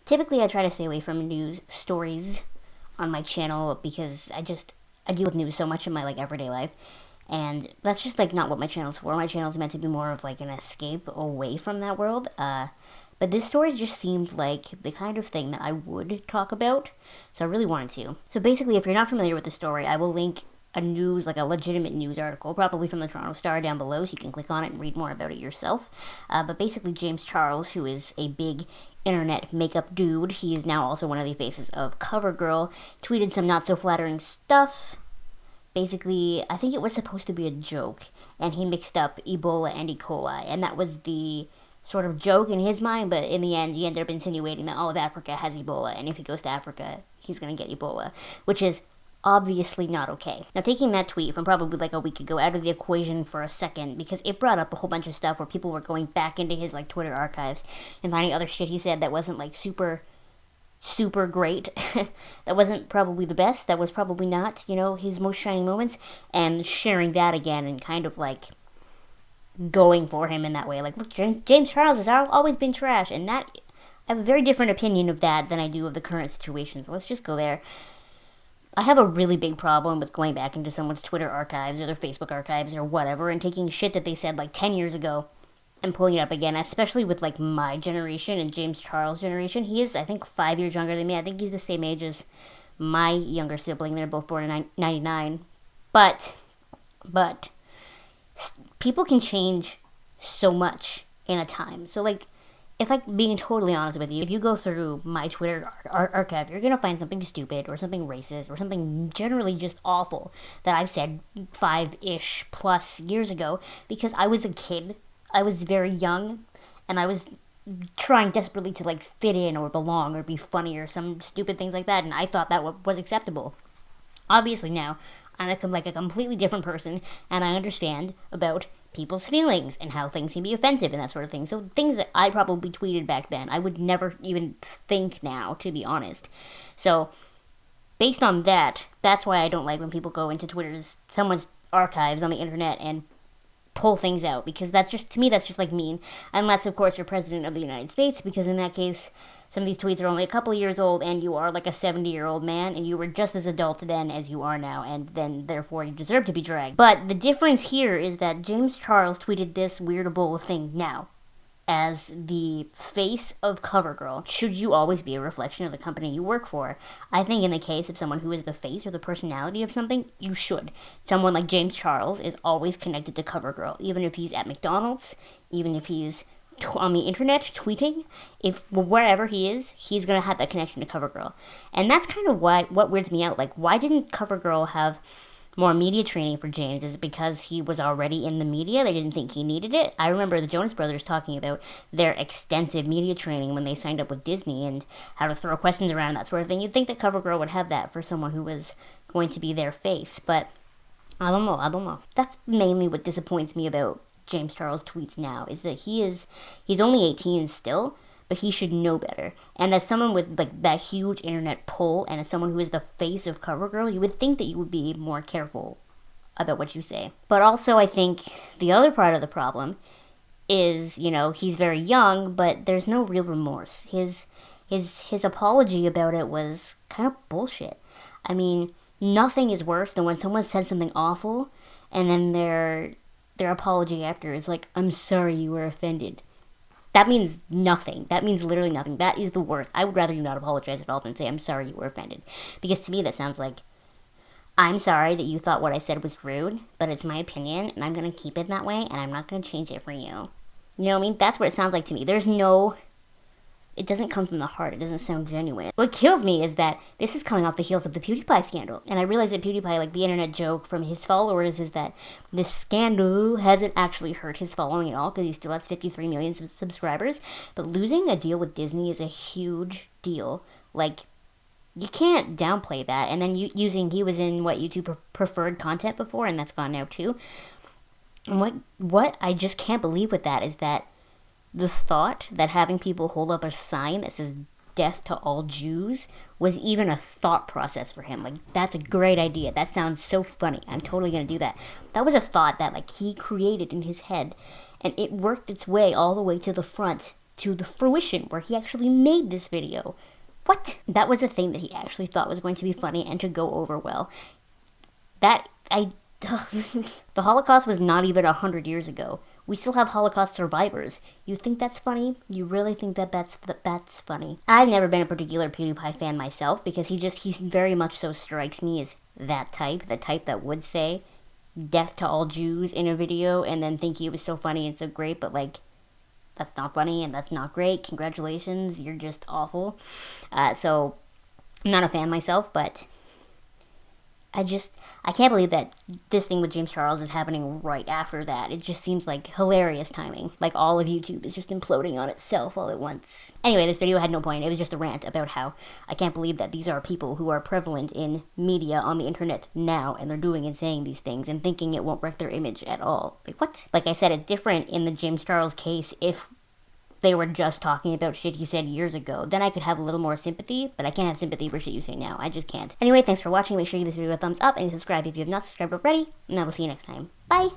Typically, I try to stay away from news stories on my channel because I deal with news so much in my like everyday life, and that's just like not what my channel's for. My channel's meant to be more of like an escape away from that world. But this story just seemed like the kind of thing that I would talk about, so I really wanted to. So basically, if you're not familiar with the story, I will link like a legitimate news article, probably from the Toronto Star down below, so you can click on it and read more about it yourself. But basically, James Charles, who is a big internet makeup dude, he is now also one of the faces of CoverGirl, tweeted some not so flattering stuff. Basically, I think it was supposed to be a joke, and he mixed up Ebola and E. coli, and that was the sort of joke in his mind, but in the end, he ended up insinuating that all of Africa has Ebola, and if he goes to Africa, he's going to get Ebola, which is obviously not okay. Now, taking that tweet from probably like a week ago out of the equation for a second, because it brought up a whole bunch of stuff where people were going back into his like Twitter archives and finding other shit he said that wasn't like super great. That wasn't probably the best. That was probably not, his most shining moments, and sharing that again and kind of like going for him in that way. Like, look, James Charles has always been trash, and that I have a very different opinion of that than I do of the current situation. So let's just go there. I have a really big problem with going back into someone's Twitter archives or their Facebook archives or whatever and taking shit that they said like 10 years ago and pulling it up again, especially with like my generation and James Charles' generation. He is, I think, 5 years younger than me. I think he's the same age as my younger sibling. They're both born in 99. But people can change so much in a time. So like, if I'm being totally honest with you, if you go through my Twitter archive, you're going to find something stupid or something racist or something generally just awful that I've said 5-ish plus years ago because I was a kid. I was very young, and I was trying desperately to like fit in or belong or be funny or some stupid things like that, and I thought that was acceptable. Obviously now, I'm like a completely different person, and I understand about people's feelings and how things can be offensive and that sort of thing. So things that I probably tweeted back then, I would never even think now, to be honest. So based on that, that's why I don't like when people go into someone's archives on the internet and pull things out, because that's just, to me, that's just like mean. Unless, of course, you're president of the United States, because in that case, some of these tweets are only a couple of years old, and you are like a 70-year-old man, and you were just as adult then as you are now, and then, therefore, you deserve to be dragged. But the difference here is that James Charles tweeted this weird Ebola thing now, as the face of CoverGirl. Should you always be a reflection of the company you work for? I think in the case of someone who is the face or the personality of something, you should. Someone like James Charles is always connected to CoverGirl, even if he's at McDonald's, even if he's on the internet tweeting, wherever he is, he's going to have that connection to CoverGirl. And that's kind of what weirds me out. Like, why didn't CoverGirl have more media training for James? Is it because he was already in the media? They didn't think he needed it? I remember the Jonas Brothers talking about their extensive media training when they signed up with Disney and how to throw questions around and that sort of thing. You'd think that CoverGirl would have that for someone who was going to be their face, but I don't know. That's mainly what disappoints me about James Charles' tweets now, is that he's only 18 still, but he should know better. And as someone with like that huge internet pull, and as someone who is the face of CoverGirl, you would think that you would be more careful about what you say. But also, I think the other part of the problem is, he's very young, but there's no real remorse. His apology about it was kind of bullshit. I mean, nothing is worse than when someone says something awful, and then their apology after is like, "I'm sorry you were offended." That means nothing. That means literally nothing. That is the worst. I would rather you not apologize at all than say, "I'm sorry you were offended." Because to me, that sounds like, I'm sorry that you thought what I said was rude, but it's my opinion, and I'm going to keep it that way, and I'm not going to change it for you. You know what I mean? That's what it sounds like to me. It doesn't come from the heart. It doesn't sound genuine. What kills me is that this is coming off the heels of the PewDiePie scandal. And I realize that PewDiePie, like the internet joke from his followers, is that this scandal hasn't actually hurt his following at all because he still has 53 million subscribers. But losing a deal with Disney is a huge deal. Like, you can't downplay that. And then he was in YouTube preferred content before, and that's gone now too. And what I just can't believe with that is that the thought that having people hold up a sign that says "Death to all Jews" was even a thought process for him. Like, that's a great idea. That sounds so funny. I'm totally going to do that. That was a thought that, like, he created in his head, and it worked its way all the way to the front to the fruition where he actually made this video. What? That was a thing that he actually thought was going to be funny and to go over well. The Holocaust was not even 100 years ago. We still have Holocaust survivors. You think that's funny? You really think that's funny? I've never been a particular PewDiePie fan myself because he very much so strikes me as that type, the type that would say death to all Jews in a video and then think it was so funny and so great, but like, that's not funny and that's not great. Congratulations, you're just awful. So, I'm not a fan myself, but I can't believe that this thing with James Charles is happening right after that. It just seems like hilarious timing. Like all of YouTube is just imploding on itself all at once. Anyway, this video had no point. It was just a rant about how I can't believe that these are people who are prevalent in media on the internet now, and they're doing and saying these things and thinking it won't wreck their image at all. Like, what? Like I said, it's different in the James Charles case if they were just talking about shit he said years ago. Then I could have a little more sympathy, but I can't have sympathy for shit you say now. I just can't. Anyway, thanks for watching. Make sure you give this video a thumbs up and subscribe if you have not subscribed already, and I will see you next time. Bye!